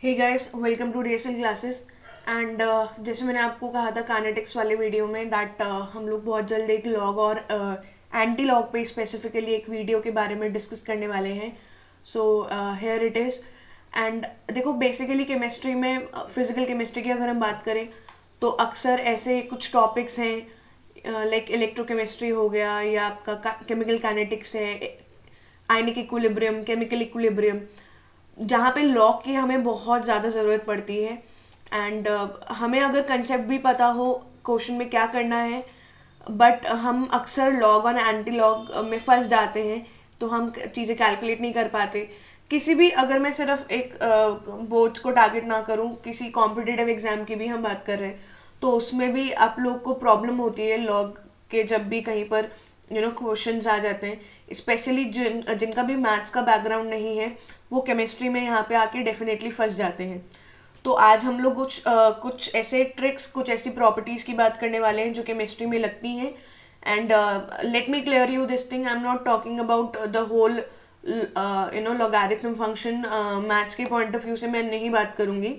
Hey guys, welcome to DSL classes. And जैसे मैंने आपको कहा था काइनेटिक्स वाले वीडियो में दैट हम लोग बहुत जल्द एक लॉग और एंटी लॉग पे स्पेसिफिकली एक वीडियो के बारे में डिस्कस करने वाले हैं। So here it is. And देखो, बेसिकली केमिस्ट्री में फिजिकल केमिस्ट्री की अगर हम बात करें तो अक्सर ऐसे कुछ टॉपिक्स हैं लाइक इलेक्ट्रोकेमिस्ट्री हो गया या आपका केमिकल काइनेटिक्स है, आयनिक इक्विलिब्रियम, केमिकल इक्विलिब्रियम, जहाँ पे लॉग की हमें बहुत ज़्यादा ज़रूरत पड़ती है। एंड हमें अगर कंसेप्ट भी पता हो क्वेश्चन में क्या करना है, बट हम अक्सर लॉग और एंटी लॉग में फंस जाते हैं, तो हम चीज़ें कैलकुलेट नहीं कर पाते। किसी भी, अगर मैं सिर्फ एक बोर्ड्स को टारगेट ना करूं, किसी कॉम्पिटिटिव एग्जाम की भी हम बात कर रहे हैं तो उसमें भी आप लोग को प्रॉब्लम होती है लॉग के, जब भी कहीं पर क्वेश्चंस आ जाते हैं। स्पेशली जिनका भी मैथ्स का बैकग्राउंड नहीं है वो केमिस्ट्री में यहाँ पे आके डेफिनेटली फंस जाते हैं। तो आज हम लोग कुछ ऐसे ट्रिक्स, कुछ ऐसी प्रॉपर्टीज़ की बात करने वाले हैं जो केमिस्ट्री में लगती हैं। And let me clear you this thing, I am not talking about the whole logarithm function. Maths के पॉइंट ऑफ व्यू से मैं नहीं बात करूँगी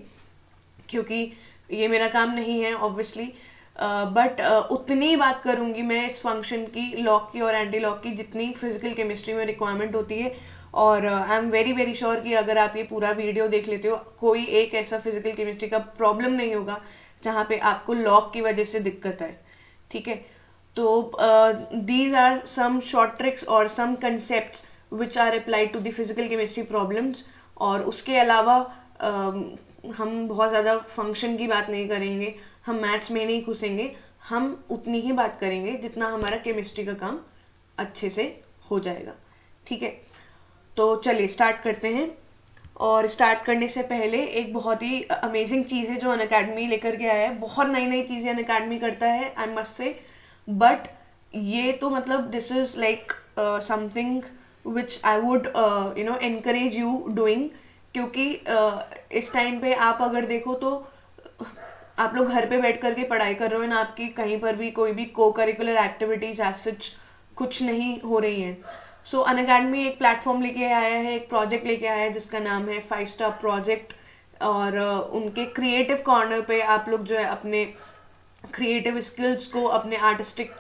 क्योंकि ये मेरा काम नहीं है ऑब्वियसली, बट उतनी ही बात करूँगी मैं इस फंक्शन की, लॉग की और एंटी लॉग की, जितनी फिजिकल केमिस्ट्री में रिक्वायरमेंट होती है। और I am very very sure कि अगर आप ये पूरा वीडियो देख लेते हो, कोई एक ऐसा फिजिकल केमिस्ट्री का प्रॉब्लम नहीं होगा जहाँ पे आपको लॉग की वजह से दिक्कत आए। ठीक है, तो these are some short tricks और some concept which are applied to the physical chemistry problems. और उसके अलावा हम बहुत ज़्यादा फंक्शन की बात नहीं करेंगे, हम मैथ्स में नहीं घुसेंगे, हम उतनी ही बात करेंगे जितना हमारा केमिस्ट्री का काम अच्छे से हो जाएगा। ठीक है, तो चलिए स्टार्ट करते हैं। और स्टार्ट करने से पहले एक बहुत ही अमेजिंग चीज़ है जो अनअकैडमी लेकर के आया है। बहुत नई नई चीज़ें अनअकैडमी करता है, आई मस्ट से। बट ये तो मतलब this is like something which I would encourage you doing, क्योंकि इस टाइम पे आप अगर देखो तो आप लोग घर पे बैठ करके पढ़ाई कर रहे हो ना, आपकी कहीं पर भी कोई भी को करिकुलर एक्टिविटीज एज सच कुछ नहीं हो रही हैं। सो अनअकैडमी एक प्लेटफॉर्म लेके आया है, एक प्रोजेक्ट लेके आया है जिसका नाम है 5 स्टार प्रोजेक्ट। और उनके क्रिएटिव कॉर्नर पे आप लोग जो है अपने क्रिएटिव स्किल्स को, अपने आर्टिस्टिक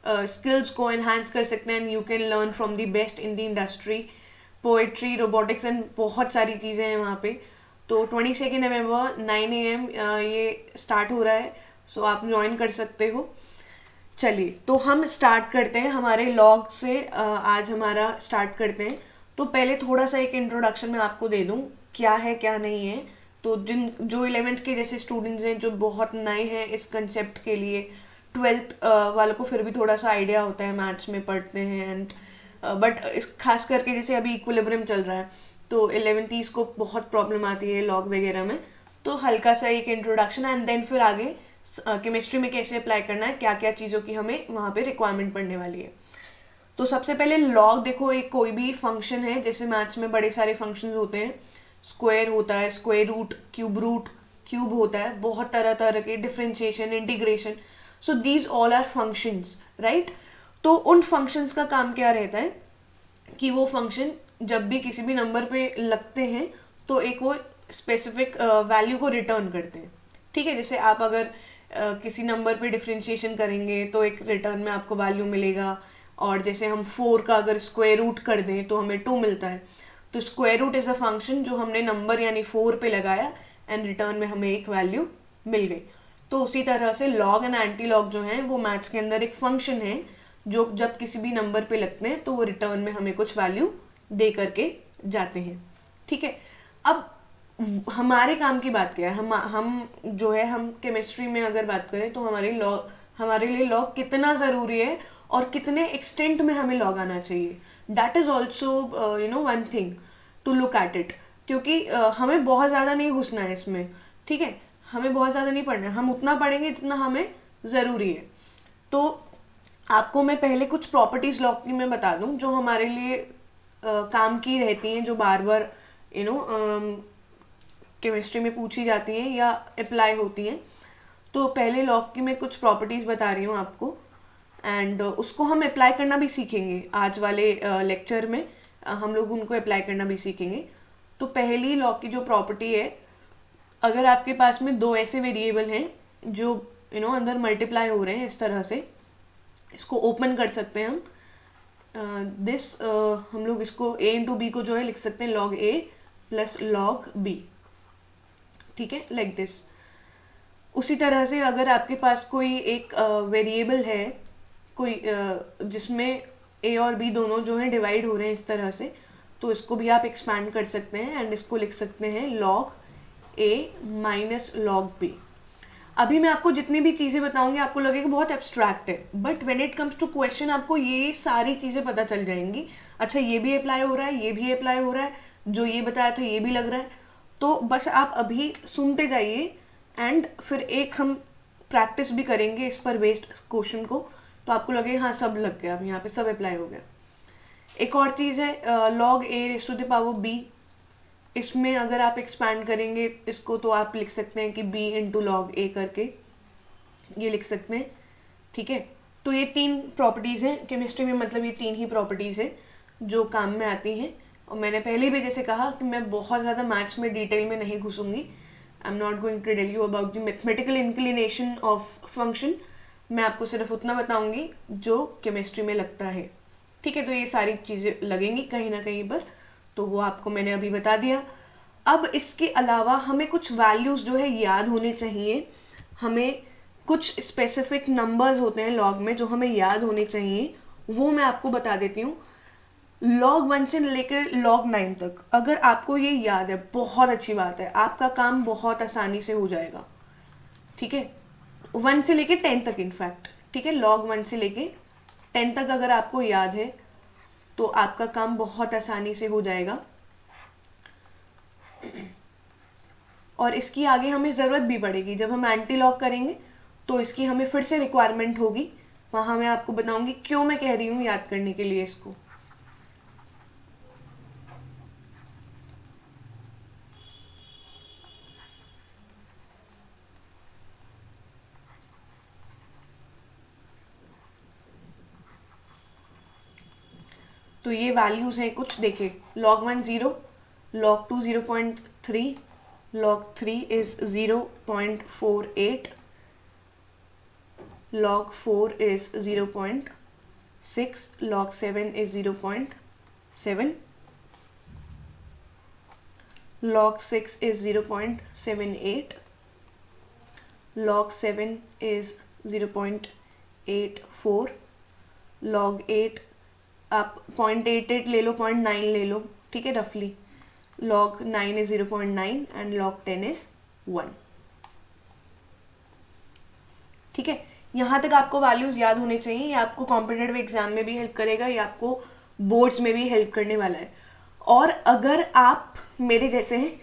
स्किल्स को एनहांस कर सकते हैं। You can learn from the best in the industry, poetry, robotics and बहुत सारी चीज़ें हैं वहाँ पे। तो 22 नवंबर 9 AM ये स्टार्ट हो रहा है, सो आप ज्वाइन कर सकते हो। चलिए, तो हम स्टार्ट करते हैं हमारे लॉग से। आज हमारा स्टार्ट करते हैं। तो पहले थोड़ा सा एक इंट्रोडक्शन मैं आपको दे दूं, क्या है क्या नहीं है। तो जो 11th के जैसे स्टूडेंट्स हैं जो बहुत नए हैं इस कंसेप्ट के लिए, 12th वालों को फिर भी थोड़ा सा आइडिया होता है, मैथ्स में पढ़ते हैं। एंड बट खास करके जैसे अभी इक्विलिब्रियम चल रहा है तो 11th को बहुत प्रॉब्लम आती है लॉग वगैरह में। तो हल्का सा एक इंट्रोडक्शन, एंड देन फिर आगे केमिस्ट्री में कैसे अप्लाई करना है, क्या क्या चीज़ों की हमें वहाँ पे रिक्वायरमेंट पड़ने वाली है। तो सबसे पहले लॉग देखो, एक कोई भी फंक्शन है, जैसे मैथ्स में बड़े सारे फंक्शंस होते हैं, स्क्वायर होता है, स्क्वायर रूट, क्यूब होता है, बहुत तरह तरह के, differentiation, integration. So these all are functions, right. तो उन फंक्शंस का काम क्या रहता है कि वो फंक्शन जब भी किसी भी नंबर पे लगते हैं तो एक वो स्पेसिफिक वैल्यू को रिटर्न करते हैं। ठीक है, जैसे आप अगर किसी नंबर पे डिफरेंशिएशन करेंगे तो एक रिटर्न में आपको वैल्यू मिलेगा। और जैसे हम 4 का अगर स्क्वायर रूट कर दें तो हमें 2 मिलता है। तो square root is a function जो हमने नंबर यानी 4 पे लगाया एंड रिटर्न में हमें एक वैल्यू मिल गई। तो उसी तरह से लॉग एंड एंटी लॉग जो हैं वो मैथ्स के अंदर एक फंक्शन है जो जब किसी भी नंबर पे लगते हैं तो वो रिटर्न में हमें कुछ वैल्यू दे करके जाते हैं। ठीक है, अब हमारे काम की बात क्या है, हम जो है, हम केमिस्ट्री में अगर बात करें तो हमारे लिए लॉग कितना ज़रूरी है और कितने एक्सटेंट में हमें लॉग आना चाहिए, that is also one thing to look at it. क्योंकि हमें बहुत ज़्यादा नहीं घुसना है इसमें। ठीक है, हमें बहुत ज़्यादा नहीं पढ़ना है, हम उतना पढ़ेंगे जितना हमें ज़रूरी है। तो आपको मैं पहले कुछ प्रॉपर्टीज़ लॉग की मैं बता दूं जो हमारे लिए काम की रहती हैं, जो बार बार केमिस्ट्री में पूछी जाती हैं या अप्लाई होती हैं। तो पहले लॉग की मैं कुछ प्रॉपर्टीज़ बता रही हूँ आपको, एंड उसको हम अप्लाई करना भी सीखेंगे आज वाले लेक्चर में। हम लोग उनको अप्लाई करना भी सीखेंगे। तो पहली लॉग की जो प्रॉपर्टी है अगर आपके पास में दो ऐसे वेरिएबल हैं जो अंदर मल्टीप्लाई हो रहे हैं इस तरह से, इसको ओपन कर सकते हैं हम दिस हम लोग इसको a इंटू बी को जो है लिख सकते हैं log a plus log b, ठीक है, लाइक दिस। उसी तरह से अगर आपके पास कोई एक वेरिएबल है कोई जिसमें a और b दोनों जो है डिवाइड हो रहे हैं इस तरह से, तो इसको भी आप एक्सपैंड कर सकते हैं एंड इसको लिख सकते हैं log a minus log b। अभी मैं आपको जितनी भी चीज़ें बताऊंगी आपको लगेगा बहुत एब्स्ट्रैक्ट है, but when it comes to question आपको ये सारी चीज़ें पता चल जाएंगी। अच्छा, ये भी अप्लाई हो रहा है, ये भी अप्लाई हो रहा है, जो ये बताया था ये भी लग रहा है। तो बस आप अभी सुनते जाइए एंड फिर एक हम प्रैक्टिस भी करेंगे इस पर बेस्ड क्वेश्चन को, तो आपको लगेगा हाँ सब लग गया, अब यहाँ पे सब अप्लाई हो गया। एक और चीज़ है log a raise to the power b। इसमें अगर आप एक्सपैंड करेंगे इसको तो आप लिख सकते हैं कि b इंटू लॉग a करके ये लिख सकते हैं, ठीक है। तो ये तीन प्रॉपर्टीज़ हैं केमिस्ट्री में, मतलब ये तीन ही प्रॉपर्टीज़ हैं जो काम में आती हैं। और मैंने पहले भी जैसे कहा कि मैं बहुत ज़्यादा मैथ्स में डिटेल में नहीं घुसूँगी। I am not going to tell you about the mathematical inclination of function. मैं आपको सिर्फ उतना बताऊँगी जो केमिस्ट्री में लगता है, ठीक है। तो ये सारी चीज़ें लगेंगी कहीं ना कहीं पर, तो वो आपको मैंने अभी बता दिया। अब इसके अलावा हमें कुछ वैल्यूज़ जो है याद होने चाहिए, हमें कुछ स्पेसिफिक नंबर्स होते हैं लॉग में जो हमें याद होने चाहिए, वो मैं आपको बता देती हूँ। log 1 से लेकर log 9 तक अगर आपको ये याद है बहुत अच्छी बात है, आपका काम बहुत आसानी से हो जाएगा, ठीक है। 1 से लेकर 10 तक इनफैक्ट, ठीक है, log 1 से लेकर 10 तक अगर आपको याद है तो आपका काम बहुत आसानी से हो जाएगा। और इसकी आगे हमें ज़रूरत भी पड़ेगी, जब हम एंटी लॉग करेंगे तो इसकी हमें फिर से रिक्वायरमेंट होगी, वहाँ मैं आपको बताऊंगी क्यों मैं कह रही हूँ याद करने के लिए इसको। तो ये वैल्यूज़ हैं कुछ, देखिए log 1 0, log 2 0.3, log 3 is 0.48, log 4 is 0.6, log 7 is 0.7, log 6 is 0.78, log 7 is 0.84, log 8 आप 0.88 ले लो, 0.9 ले लो, ठीक है, रफली। log 9 is 0.9 and log 10 is 1, ठीक है। यहाँ तक आपको वैल्यूज़ याद होने चाहिए। ये आपको कॉम्पिटिटिव एग्जाम में भी हेल्प करेगा, ये आपको बोर्ड्स में भी हेल्प करने वाला है। और अगर आप मेरे जैसे हैं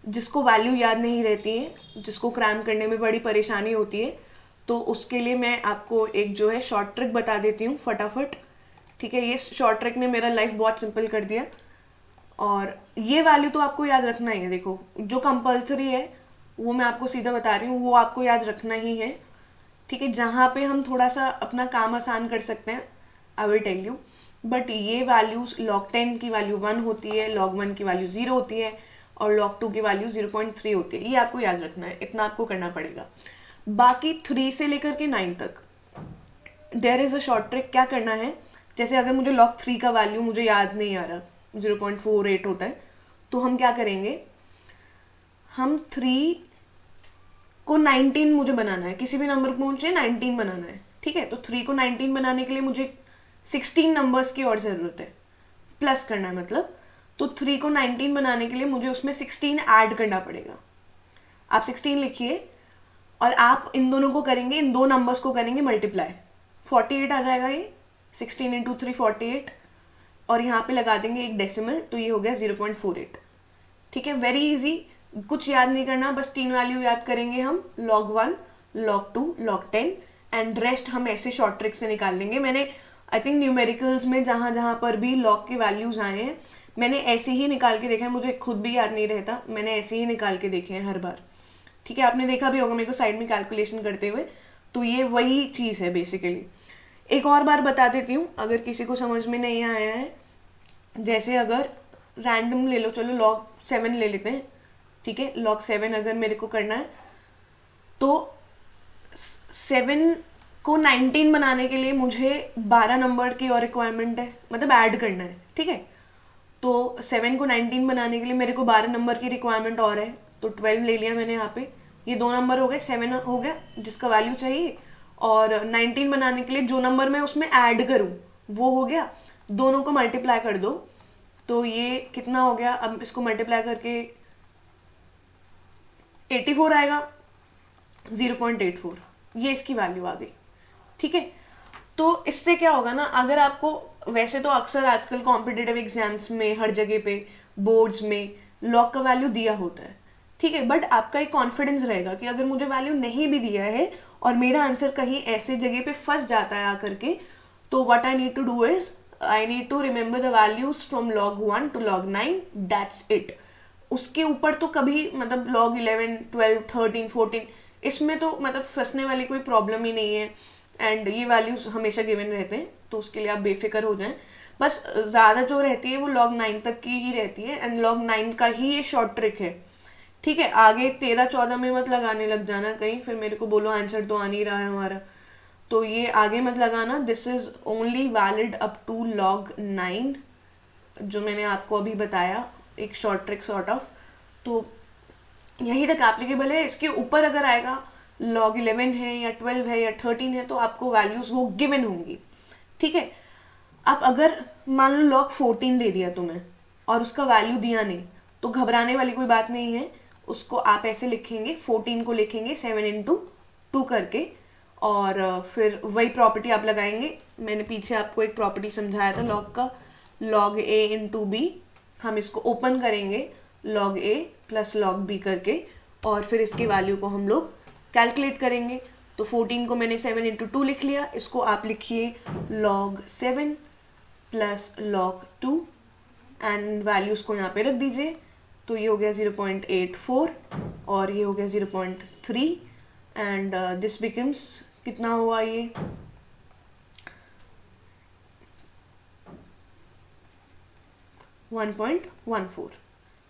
जिसको वैल्यू याद नहीं रहती है, जिसको क्रैम करने में बड़ी परेशानी होती है, तो उसके लिए मैं आपको एक जो है शॉर्ट ट्रिक बता देती हूँ फटाफट, ठीक है। ये शॉर्ट ट्रिक ने मेरा लाइफ बहुत सिंपल कर दिया। और ये वैल्यू तो आपको याद रखना ही है, देखो जो कंपलसरी है वो मैं आपको सीधा बता रही हूँ, वो आपको याद रखना ही है, ठीक है। जहाँ पे हम थोड़ा सा अपना काम आसान कर सकते हैं I will tell you, but ये वैल्यूज़ log 10 की वैल्यू 1 होती है, log 1 की वैल्यू 0 होती है और log 2 की वैल्यू 0.3 होती है। ये आपको याद रखना है, इतना आपको करना पड़ेगा। बाकी 3 से लेकर के 9 तक there is a short trick. क्या करना है, जैसे अगर मुझे log 3 का वैल्यू मुझे याद नहीं आ रहा, 0.48 होता है, तो हम क्या करेंगे, हम 3 को 19 मुझे बनाना है, किसी भी नंबर को मुझे 19 बनाना है, ठीक है। तो 3 को 19 बनाने के लिए मुझे 16 नंबर्स की और ज़रूरत है, प्लस करना है मतलब। तो 3 को 19 बनाने के लिए मुझे उसमें 16 ऐड करना पड़ेगा। आप 16 लिखिए और आप इन दोनों को करेंगे, इन दो नंबर्स को करेंगे मल्टीप्लाई, 48 आ जाएगा ये, 16 इंटू 3 48, और यहाँ पे लगा देंगे एक डेसिमल, तो ये हो गया 0.48, ठीक है। वेरी इजी, कुछ याद नहीं करना, बस 3 वैल्यू याद करेंगे हम, log 1, log 2, log 10 and rest हम ऐसे शॉर्ट ट्रिक से निकाल लेंगे। मैंने आई थिंक न्यूमेरिकल्स में जहाँ जहाँ पर भी log के वैल्यूज़ आए हैं मैंने ऐसे ही निकाल के देखा है, मुझे खुद भी याद नहीं रहता, मैंने ऐसे ही निकाल के देखे हैं हर बार, ठीक है। आपने देखा भी होगा मेरे को साइड में कैलकुलेशन करते हुए, तो ये वही चीज़ है बेसिकली। एक और बार बता देती हूँ अगर किसी को समझ में नहीं आया है, जैसे अगर रैंडम ले लो, चलो log 7 ले लेते हैं, ठीक है, log 7 अगर मेरे को करना है तो 7 को 19 बनाने के लिए मुझे 12 नंबर की और रिक्वायरमेंट है, मतलब ऐड करना है, ठीक है। तो 7 को 19 बनाने के लिए मेरे को 12 नंबर की रिक्वायरमेंट और है, तो 12 ले लिया मैंने यहाँ पे। ये 2 नंबर हो गए, 7 हो गया जिसका वैल्यू चाहिए, और 19 बनाने के लिए जो नंबर मैं उसमें ऐड करूँ वो हो गया। दोनों को मल्टीप्लाई कर दो तो ये कितना हो गया, अब इसको मल्टीप्लाई करके 84 आएगा, 0.84, ये इसकी वैल्यू आ गई, ठीक है। तो इससे क्या होगा ना, अगर आपको, वैसे तो अक्सर आजकल कॉम्पिटिटिव एग्जाम्स में हर जगह पे बोर्ड्स में लॉग का वैल्यू दिया होता है, ठीक है, बट आपका एक कॉन्फिडेंस रहेगा कि अगर मुझे वैल्यू नहीं भी दिया है और मेरा आंसर कहीं ऐसे जगह पे फंस जाता है आकर के, तो what I need to do is I need to remember the values from log 1 to log 9, that's it. उसके ऊपर तो कभी, मतलब log 11, 12, 13, 14, इसमें तो मतलब फंसने वाली कोई प्रॉब्लम ही नहीं है, एंड ये वैल्यूज हमेशा गिवन रहते हैं, तो उसके लिए आप बेफिक्र हो जाएं। बस ज़्यादा जो रहती है वो log 9 तक की ही रहती है, एंड log 9 का ही ये शॉर्ट ट्रिक है, ठीक है। आगे 13-14 में मत लगाने लग जाना कहीं, फिर मेरे को बोलो आंसर तो आ नहीं रहा है हमारा, तो ये आगे मत लगाना। This is only valid up to log 9, जो मैंने आपको अभी बताया, एक शॉर्ट ट्रिक सॉर्ट ऑफ, तो यहीं तक एप्लीकेबल है। इसके ऊपर अगर आएगा log 11 है या 12 है या 13 है तो आपको वैल्यूज वो गिवन होंगी, ठीक है। अब अगर मान लो log 14 दे दिया तुम्हें और उसका वैल्यू दिया नहीं, तो घबराने वाली कोई बात नहीं है, उसको आप ऐसे लिखेंगे, 14 को लिखेंगे 7 into 2 करके, और फिर वही प्रॉपर्टी आप लगाएंगे। मैंने पीछे आपको एक प्रॉपर्टी समझाया था log का, log a into b, हम इसको ओपन करेंगे log a plus log b करके, और फिर इसके वैल्यू को हम लोग कैलकुलेट करेंगे। तो 14 को मैंने 7 into 2 लिख लिया, इसको आप लिखिए log 7 plus log 2, and values को यहाँ पे रख दीजिए, तो ये हो गया 0.84 और ये हो गया 0.3, एंड दिस बिकम्स, कितना हुआ ये, 1.14,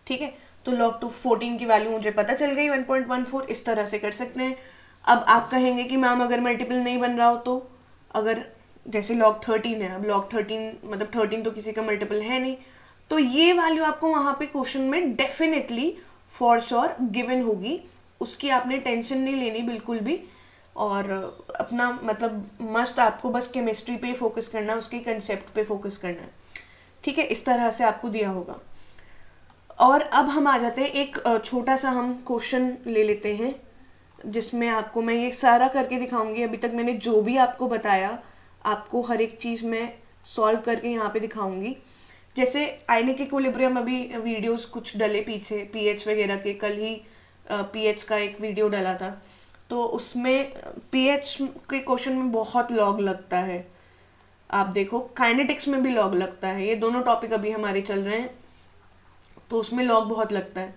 ठीक है। तो log 14 की वैल्यू मुझे पता चल गई 1.14, इस तरह से कर सकते हैं। अब आप कहेंगे कि मैम अगर मल्टीपल नहीं बन रहा हो तो, अगर जैसे log 13 है, अब log 13 मतलब 13 तो किसी का मल्टीपल है नहीं, तो ये वैल्यू आपको वहाँ पे क्वेश्चन में डेफिनेटली फॉर श्योर गिवन होगी, उसकी आपने टेंशन नहीं लेनी बिल्कुल भी, और अपना मतलब मस्त आपको बस केमिस्ट्री पे फोकस करना है, उसके कंसेप्ट पे फोकस करना है, ठीक है। इस तरह से आपको दिया होगा। और अब हम आ जाते हैं, एक छोटा सा हम क्वेश्चन ले लेते हैं, जिसमें आपको मैं ये सारा करके दिखाऊंगी। अभी तक मैंने जो भी आपको बताया, आपको हर एक चीज़ मैं सॉल्व करके यहाँ पे दिखाऊंगी। जैसे आयनिक इक्विलिब्रियम, अभी वीडियोस कुछ डले पीछे पीएच वगैरह के, कल ही पीएच का एक वीडियो डला था, तो उसमें पीएच के क्वेश्चन में बहुत लॉग लगता है। आप देखो काइनेटिक्स में भी लॉग लगता है, ये दोनों टॉपिक अभी हमारे चल रहे हैं, तो उसमें लॉग बहुत लगता है।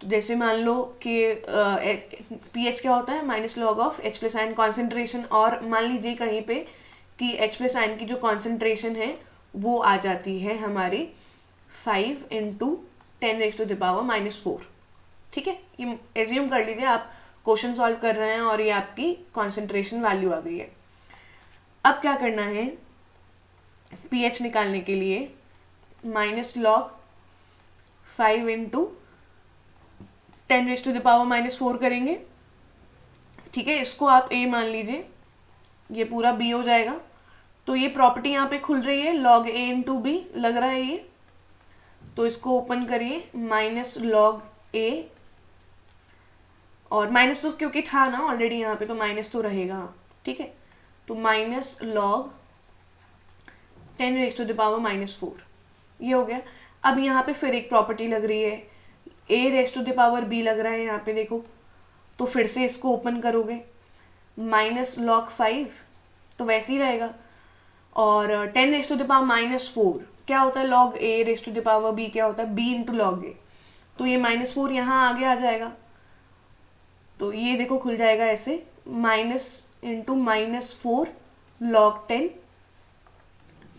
तो जैसे मान लो कि पीएच क्या होता है, minus log of H plus ion concentration, और मान लीजिए कहीं पे कि एच प्लस आयन की जो कॉन्सेंट्रेशन है वो आ जाती है हमारी 5 × 10⁻⁻⁴, ठीक है। ये एज्यूम कर लीजिए आप क्वेश्चन सॉल्व कर रहे हैं और ये आपकी कॉन्सेंट्रेशन वैल्यू आ गई है। अब क्या करना है, पीएच निकालने के लिए माइनस लॉग 5 × 10⁻⁻⁴ करेंगे, ठीक है। इसको आप a मान लीजिए, ये पूरा b हो जाएगा। तो ये प्रॉपर्टी यहाँ पे खुल रही है, log a × b लग रहा है ये, तो इसको ओपन करिए, माइनस log a, और माइनस तो क्योंकि था ना ऑलरेडी यहाँ पे, तो माइनस तो रहेगा, ठीक है। तो माइनस log 10⁻⁻⁴, ये हो गया। अब यहाँ पे फिर एक प्रॉपर्टी लग रही है, a⁻b लग रहा है यहाँ पे, देखो, तो फिर से इसको ओपन करोगे, माइनस log 5 तो वैसे ही रहेगा, और 10⁻⁻⁴ क्या होता है, log a⁻b क्या होता है, b × log a, तो ये -4 यहाँ आगे आ जाएगा, तो ये देखो खुल जाएगा ऐसे, माइनस इंटू -4 log 10,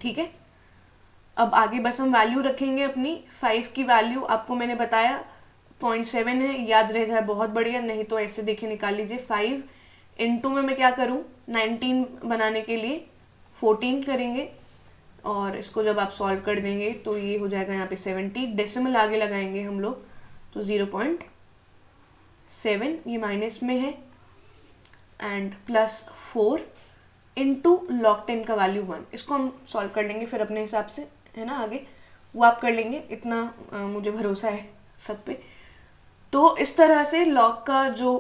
ठीक है। अब आगे बस हम वैल्यू रखेंगे अपनी, 5 की वैल्यू आपको मैंने बताया 0.7 है, याद रह जाए बहुत बढ़िया, नहीं तो ऐसे देखिए निकाल लीजिए। 5 इंटू में मैं क्या करूँ, 19 बनाने के लिए 14 करेंगे, और इसको जब आप सॉल्व कर देंगे तो ये हो जाएगा यहाँ पे 70, डेसिमल आगे लगाएंगे हम लोग तो 0.7, ये माइनस में है, एंड प्लस 4 इंटू log 10 का वैल्यू 1। इसको हम सॉल्व कर लेंगे फिर अपने हिसाब से, है ना, आगे वो आप कर लेंगे, इतना मुझे भरोसा है सब पे। तो इस तरह से log का जो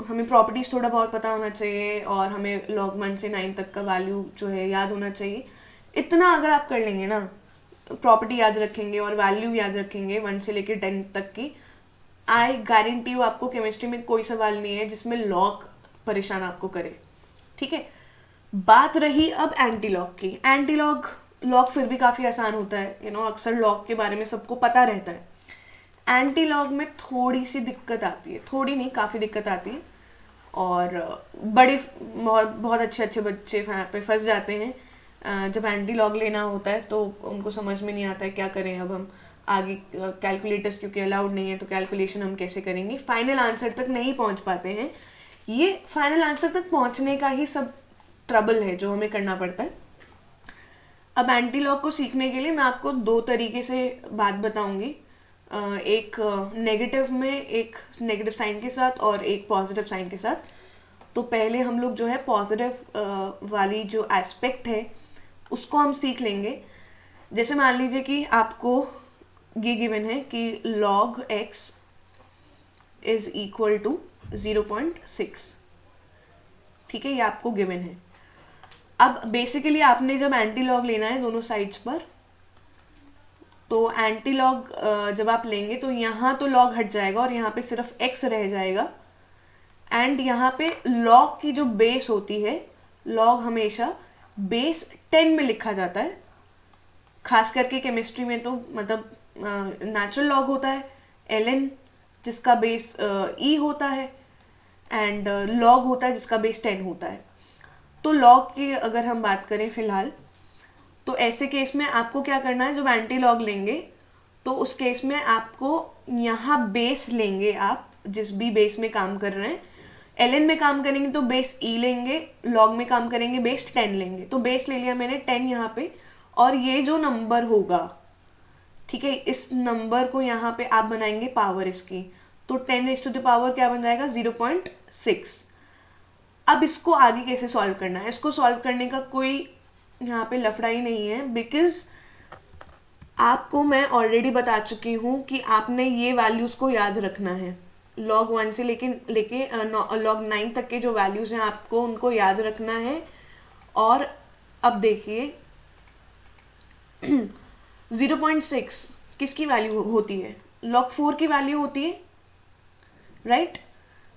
हमें प्रॉपर्टीज थोड़ा बहुत पता होना चाहिए, और हमें log 1 से 9 तक का वैल्यू जो है याद होना चाहिए। इतना अगर आप कर लेंगे ना, प्रॉपर्टी याद रखेंगे और वैल्यू याद रखेंगे 1 से लेकर 10 तक की, आई गारंटी यू आपको केमिस्ट्री में कोई सवाल नहीं है जिसमें लॉग परेशान आपको करे। ठीक है, बात रही अब एंटी लॉग की। एंटी लॉग फिर भी काफ़ी आसान होता है, अक्सर लॉग के बारे में सबको पता रहता है। एंटी लॉग में थोड़ी सी दिक्कत आती है, थोड़ी नहीं काफ़ी दिक्कत आती है, और बहुत अच्छे बच्चे यहाँ पे फंस जाते हैं। जब एंटी लॉग लेना होता है तो उनको समझ में नहीं आता है क्या करें अब हम आगे, कैलकुलेटर्स क्योंकि अलाउड नहीं है तो कैलकुलेशन हम कैसे करेंगे, फाइनल आंसर तक नहीं पहुंच पाते हैं। ये फाइनल आंसर तक पहुंचने का ही सब ट्रबल है जो हमें करना पड़ता है। अब एंटी लॉग को सीखने के लिए मैं आपको 2 तरीके से बात बताऊंगी, एक नेगेटिव में, एक नेगेटिव साइन के साथ और एक पॉजिटिव साइन के साथ। तो पहले हम लोग जो है पॉजिटिव वाली जो एस्पेक्ट है उसको हम सीख लेंगे। जैसे मान लीजिए कि आपको ये गिवन है कि log x is equal to 0.6, ठीक है, ये आपको गिवन है। अब बेसिकली आपने जब एंटी लॉग लेना है दोनों साइड्स पर, तो एंटी लॉग जब आप लेंगे तो यहाँ तो लॉग हट जाएगा और यहाँ पे सिर्फ x रह जाएगा, एंड यहाँ पे लॉग की जो बेस होती है, लॉग हमेशा बेस 10 में लिखा जाता है। खास करके केमिस्ट्री में तो मतलब नेचुरल लॉग होता है ln जिसका बेस e होता है, एंड लॉग होता है जिसका बेस 10 होता है। तो लॉग की अगर हम बात करें फिलहाल, तो ऐसे केस में आपको क्या करना है, जब एंटी लॉग लेंगे तो उस केस में आपको यहाँ बेस लेंगे, आप जिस भी बेस में काम कर रहे हैं, ln में काम करेंगे तो बेस e लेंगे, लॉग में काम करेंगे बेस 10 लेंगे। तो बेस ले लिया मैंने 10 यहाँ पे, और ये जो नंबर होगा, ठीक है, इस नंबर को यहाँ पे आप बनाएंगे पावर इसकी, तो 10 रेज़ टू द पावर क्या बन जाएगा 0.6। अब इसको आगे कैसे सॉल्व करना है, इसको सॉल्व करने का कोई यहाँ पे लफड़ा ही नहीं है, बिकॉज आपको मैं ऑलरेडी बता चुकी हूँ कि आपने ये वैल्यूज को याद रखना है। log 1 से लेके log 9 तक के जो वैल्यूज हैं आपको उनको याद रखना है। और अब देखिए 0.6 किसकी वैल्यू होती है, log 4 की वैल्यू होती है, राइट।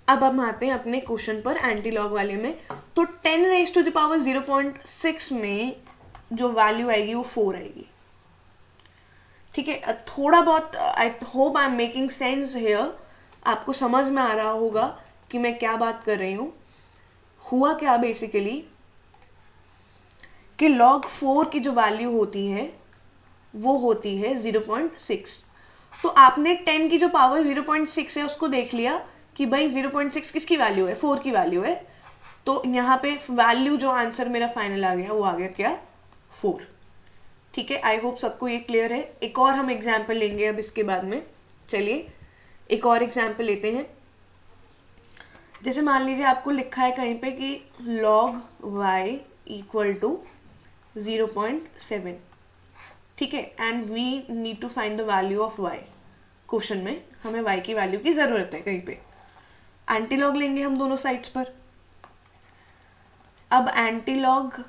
अब हम आते हैं अपने क्वेश्चन पर एंटी लॉग वाले में। तो 10 रेज़ टू द पावर 0.6 में जो वैल्यू आएगी वो 4 आएगी, ठीक है। थोड़ा बहुत I hope I am making sense here, आपको समझ में आ रहा होगा कि मैं क्या बात कर रही हूँ। हुआ क्या बेसिकली कि log 4 की जो वैल्यू होती है वो होती है 0.6। तो आपने 10 की जो पावर 0.6 है उसको देख लिया कि भाई 0.6 किसकी वैल्यू है, 4 की वैल्यू है। तो यहाँ पे वैल्यू जो आंसर मेरा फाइनल आ गया वो आ गया क्या, 4, ठीक है। आई होप सबको ये क्लियर है। एक और हम एग्जाम्पल लेंगे अब इसके बाद में। चलिए एक और एग्जाम्पल लेते हैं। जैसे मान लीजिए आपको लिखा है कहीं पे कि log y इक्वल टू 0.7, ठीक है, and we need to find the value of y। Question में हमें y की वैल्यू की ज़रूरत है कहीं पे। एंटी लॉग लेंगे हम दोनों साइड्स पर। अब एंटी लॉग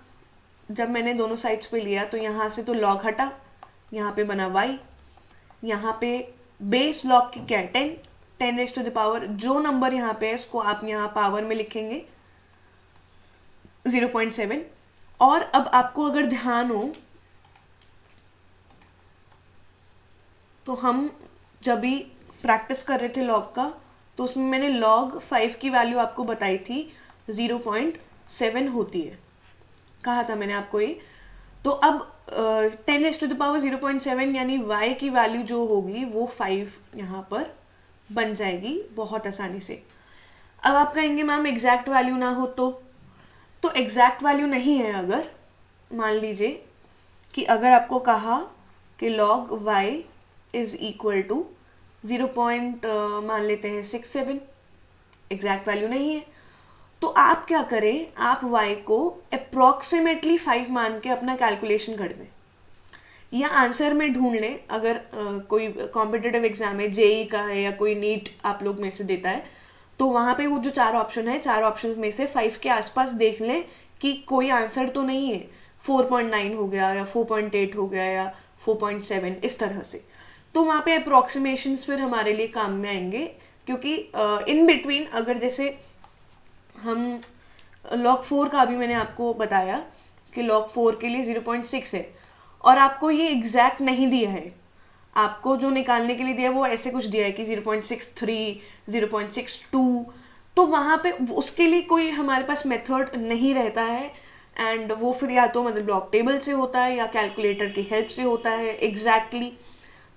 जब मैंने दोनों साइड्स पे लिया तो यहाँ से तो log हटा, यहाँ पे बना y, यहाँ पे बेस लॉग की क्या है 10 रेज़ टू द पावर, जो नंबर यहाँ पे है उसको आप यहाँ पावर में लिखेंगे 0.7। और अब आपको अगर ध्यान हो तो हम जब भी प्रैक्टिस कर रहे थे लॉग का तो उसमें मैंने log 5 की वैल्यू आपको बताई थी 0.7 होती है, कहा था मैंने आपको ये। तो अब 10 रेज़ टू द पावर 0.7 यानी y की वैल्यू जो होगी वो 5 यहाँ पर बन जाएगी बहुत आसानी से। अब आप कहेंगे मैम एग्जैक्ट वैल्यू ना हो तो एग्जैक्ट वैल्यू नहीं है। अगर मान लीजिए कि अगर आपको कहा कि log y is equal to 0. मान लेते हैं 67, एग्जैक्ट वैल्यू नहीं है, तो आप क्या करें, आप y को अप्रॉक्सीमेटली 5 मान के अपना कैलकुलेशन कर दें या आंसर में ढूंढ लें। अगर कोई कॉम्पिटिटिव एग्जाम है, जेई का है या कोई नीट आप लोग में से देता है, तो वहाँ पे वो जो 4 ऑप्शन है, 4 ऑप्शन में से 5 के आसपास देख लें कि कोई आंसर तो नहीं है, 4.9 हो गया या 4.8 हो गया या 4.7 इस तरह से। तो वहाँ पे अप्रॉक्सीमेशंस फिर हमारे लिए काम में आएंगे, क्योंकि इन बिटवीन अगर जैसे हम log 4 का भी मैंने आपको बताया कि log 4 के लिए 0.6 है और आपको ये एग्जैक्ट नहीं दिया है, आपको जो निकालने के लिए दिया है वो ऐसे कुछ दिया है कि 0.63, 0.62, तो वहाँ पे उसके लिए कोई हमारे पास मेथड नहीं रहता है एंड वो फिर या तो मतलब लॉग टेबल से होता है या कैलकुलेटर की हेल्प से होता है एग्जैक्टली।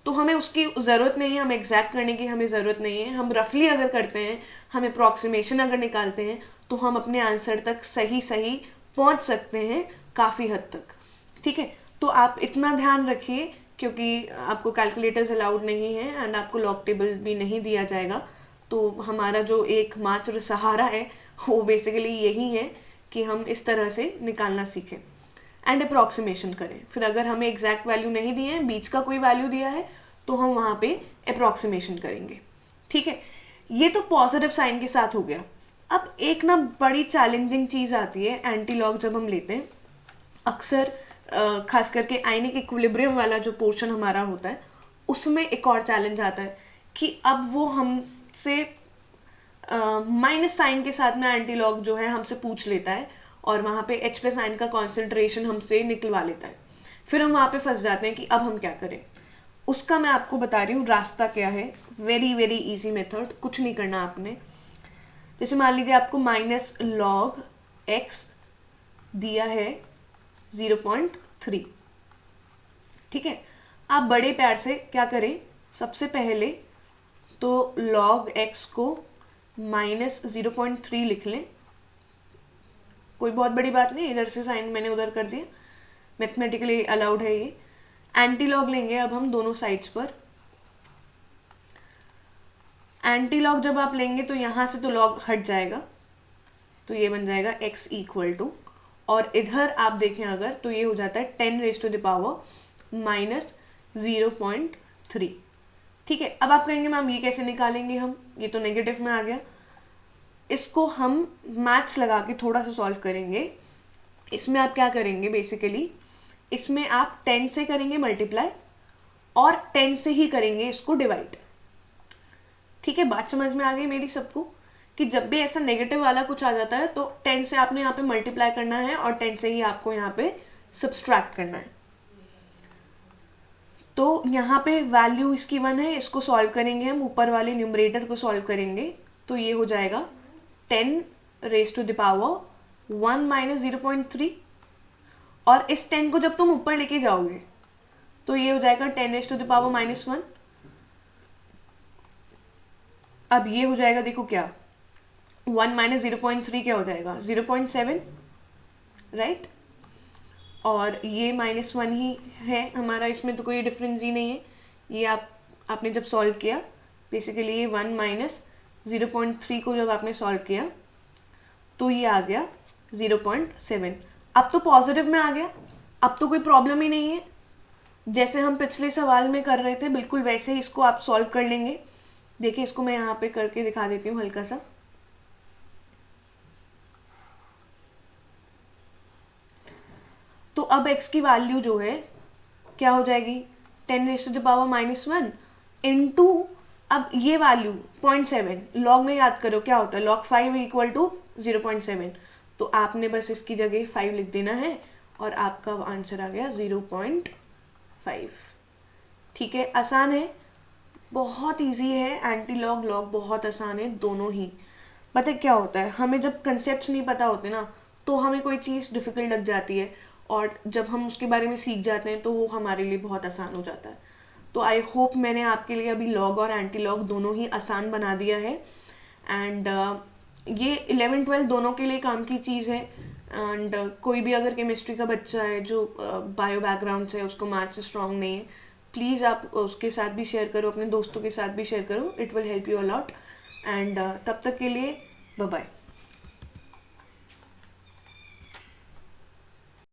तो हमें उसकी ज़रूरत नहीं है, हमें एग्जैक्ट करने की हमें ज़रूरत नहीं है। हम रफली अगर करते हैं, हम अप्रॉक्सीमेशन अगर निकालते हैं, तो हम अपने आंसर तक सही पहुंच सकते हैं काफ़ी हद तक। ठीक है, तो आप इतना ध्यान रखिए, क्योंकि आपको कैलकुलेटर्स अलाउड नहीं है एंड आपको लॉग टेबल भी नहीं दिया जाएगा। तो हमारा जो एकमात्र सहारा है वो बेसिकली यही है कि हम इस तरह से निकालना सीखें एंड अप्रॉक्सीमेशन करें। फिर अगर हमें एग्जैक्ट वैल्यू नहीं दी है, बीच का कोई वैल्यू दिया है, तो हम वहाँ पे अप्रॉक्सीमेशन करेंगे। ठीक है, ये तो पॉजिटिव साइन के साथ हो गया। अब एक ना बड़ी चैलेंजिंग चीज़ आती है एंटी लॉग जब हम लेते हैं। अक्सर खास करके आयनिक इक्विलिब्रियम वाला जो पोर्शन हमारा होता है, उसमें एक और चैलेंज आता है कि अब वो हमसे माइनस साइन के साथ में एंटी लॉग जो है हमसे पूछ लेता है और वहाँ पे H प्लस आयन का कॉन्सेंट्रेशन हमसे निकलवा लेता है। फिर हम वहाँ पे फंस जाते हैं कि अब हम क्या करें। उसका मैं आपको बता रही हूँ रास्ता क्या है। वेरी वेरी इजी मेथड, कुछ नहीं करना आपने। जैसे मान लीजिए आपको माइनस लॉग एक्स दिया है 0.3, ठीक है। आप बड़े प्यार से क्या करें, सबसे पहले तो log x को माइनस 0.3 लिख लें। कोई बहुत बड़ी बात नहीं, इधर से साइन मैंने उधर कर दिया, मैथमेटिकली अलाउड है ये। एंटी लॉग लेंगे अब हम दोनों साइड्स पर। एंटी लॉग जब आप लेंगे तो यहाँ से तो लॉग हट जाएगा, तो ये बन जाएगा x इक्वल टू, और इधर आप देखें अगर तो ये हो जाता है 10 raise to the power minus 0.3। ठीक है, अब आप कहेंगे मैम ये कैसे निकालेंगे हम, ये तो नेगेटिव में आ गया। इसको हम मैथ्स लगा के थोड़ा सा सॉल्व करेंगे। इसमें आप क्या करेंगे, बेसिकली इसमें आप 10 से करेंगे मल्टीप्लाई और 10 से ही करेंगे इसको डिवाइड। ठीक है, बात समझ में आ गई मेरी सबको कि जब भी ऐसा नेगेटिव वाला कुछ आ जाता है तो 10 से आपने यहाँ पे मल्टीप्लाई करना है और 10 से ही आपको यहाँ पे सब्सट्रैक्ट करना है। तो यहाँ पे वैल्यू इसकी 1 है, इसको सॉल्व करेंगे हम, ऊपर वाले न्यूमरेटर को सॉल्व करेंगे तो ये हो जाएगा 10 raise to the power 1 minus 0.3, और इस 10 को जब तुम ऊपर लेके जाओगे तो ये हो जाएगा 10 raise to the power minus 1। अब ये हो जाएगा, देखो क्या 1 माइनस 0.3 क्या हो जाएगा 0.7, राइट। और ये -1 ही है हमारा, इसमें तो कोई डिफरेंस ही नहीं है। ये आपने जब सॉल्व किया बेसिकली ये 1 माइनस 0.3 को जब आपने सॉल्व किया तो ये आ गया 0.7। अब तो पॉजिटिव में आ गया, अब तो कोई प्रॉब्लम ही नहीं है। जैसे हम पिछले सवाल में कर रहे थे बिल्कुल वैसे ही इसको आप सॉल्व कर लेंगे। देखिए इसको मैं यहाँ पे करके दिखा देती हूँ हल्का सा। तो अब x की वैल्यू जो है क्या हो जाएगी 10 raise to the power minus 1 into, अब ये वैल्यू 0.7 लॉग में याद करो क्या होता है, log 5 इक्वल टू 0.7, तो आपने बस इसकी जगह 5 लिख देना है और आपका आंसर आ गया 0.5। ठीक है, आसान है, बहुत इजी है। एंटी लॉग लॉग बहुत आसान है, दोनों ही। पता है क्या होता है, हमें जब कंसेप्ट्स नहीं पता होते ना तो हमें कोई चीज़ डिफ़िकल्ट लग जाती है, और जब हम उसके बारे में सीख जाते हैं तो वो हमारे लिए बहुत आसान हो जाता है। तो आई होप मैंने आपके लिए अभी लॉग और एंटी लॉग दोनों ही आसान बना दिया है। एंड ये 11-12 दोनों के लिए काम की चीज़ है। एंड कोई भी अगर केमिस्ट्री का बच्चा है जो बायो बैकग्राउंड से है, उसको मैथ्स से स्ट्रांग नहीं है, प्लीज़ आप उसके साथ भी शेयर करो, अपने दोस्तों के साथ भी शेयर करो, it will help you a lot. And तब तक के लिए बाय बाय।